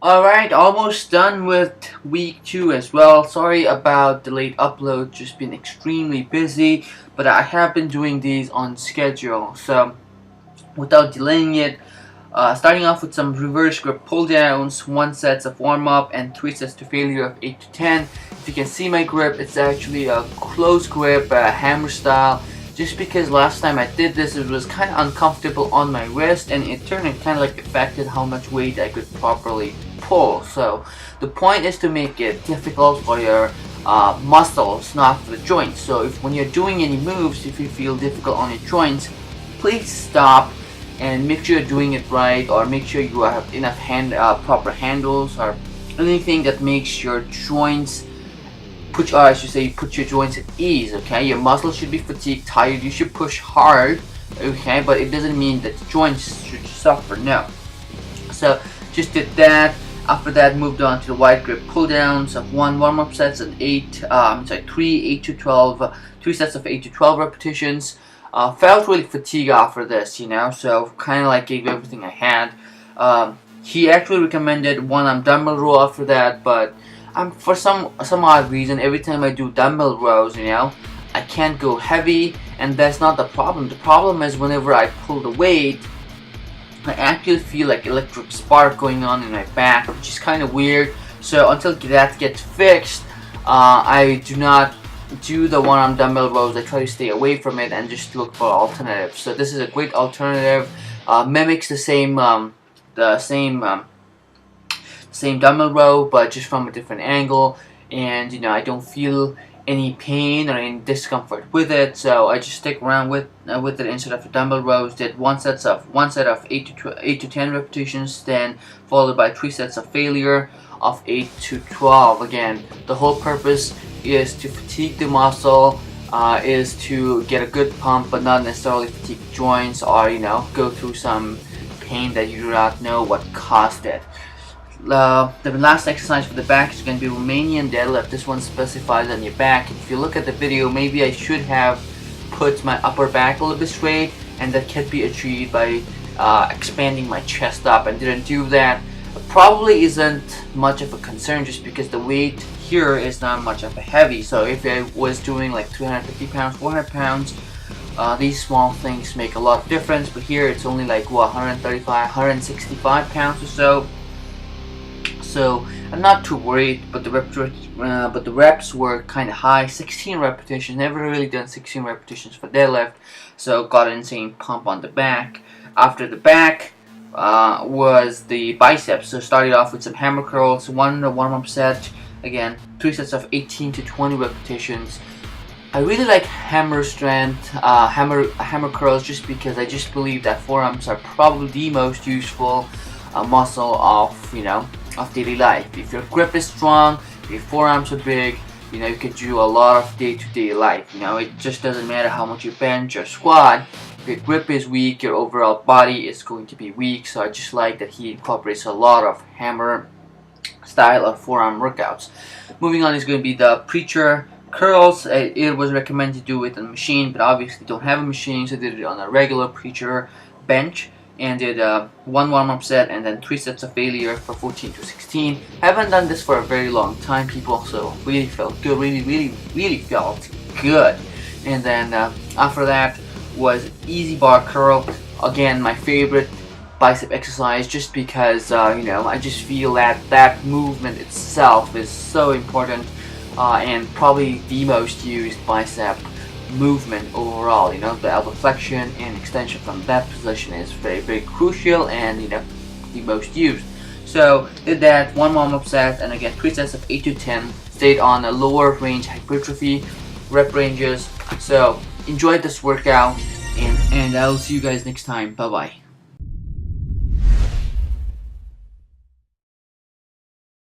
Alright, almost done with week 2 as well. Sorry about the late upload, just been extremely busy, but I have been doing these on schedule. So without delaying it, starting off with some reverse grip pull downs, 1 sets of warm up and 3 sets to failure of 8 to 10. If you can see my grip, it's actually a close grip, hammer style. Just because last time I did this, it was kind of uncomfortable on my wrist, and it turned and kind of like affected how much weight I could properly pull. So the point is to make it difficult for your muscles, not for the joints. So when you're doing any moves, if you feel difficult on your joints, please stop and make sure you're doing it right, or make sure you have enough proper handles, or anything that makes your joints put your joints at ease. Okay, your muscles should be fatigued, tired. You should push hard. Okay, but it doesn't mean that the joints should suffer. No. So just did that. After that, moved on to the wide grip pull downs of 1 warm-up sets and 3 8 to 12, 3 sets of 8 to 12 repetitions. Felt really fatigued after this, so kind of like gave everything I had. He actually recommended 1 dumbbell row after that, but for some odd reason, every time I do dumbbell rows, I can't go heavy, and that's not the problem. The problem is whenever I pull the weight, I actually feel like electric spark going on in my back, which is kind of weird. So until that gets fixed, I do not do the 1 dumbbell rows. I try to stay away from it and just look for alternatives. So this is a great alternative. Mimics the same dumbbell row, but just from a different angle, and I don't feel any pain or any discomfort with it, so I just stick around with it instead of the dumbbell rows. Did 1 set of 8 to 10 repetitions, then followed by 3 sets of failure of 8 to 12. Again, the whole purpose is to fatigue the muscle, is to get a good pump, but not necessarily fatigue joints, or go through some pain that you do not know what caused it. The last exercise for the back is going to be Romanian deadlift. This one specifies on your back. If you look at the video, maybe I should have put my upper back a little bit straight, and that can be achieved by expanding my chest up, and didn't do that. It probably isn't much of a concern, just because the weight here is not much of a heavy. So if I was doing like 350 pounds, 400 pounds, these small things make a lot of difference, but here it's only like 135, 165 pounds or so. So I'm not too worried, but the reps were kind of high. 16 repetitions. Never really done 16 repetitions for deadlift, so got an insane pump on the back. After the back was the biceps. So started off with some hammer curls. 1 warm-up set. Again, 3 sets of 18 to 20 repetitions. I really like hammer strength, hammer curls, just because I just believe that forearms are probably the most useful muscle of daily life. If your grip is strong, if your forearms are big, you can do a lot of day-to-day life. It just doesn't matter how much you bench or squat. If your grip is weak, your overall body is going to be weak. So I just like that he incorporates a lot of hammer style of forearm workouts. Moving on is going to be the preacher curls. It was recommended to do it on a machine, but obviously don't have a machine, so I did it on a regular preacher bench, and did 1 warm-up set and then 3 sets of failure for 14 to 16. Haven't done this for a very long time, people, so really felt good, really felt good. And then after that was easy bar curl. Again, my favorite bicep exercise, just because I just feel that movement itself is so important, and probably the most used bicep movement overall. The elbow flexion and extension from that position is very crucial, and the most used. So did that 1 warm-up set, and again 3 sets of 8 to 10. Stayed on a lower range hypertrophy rep ranges. So enjoyed this workout, and I'll see you guys next time. Bye bye.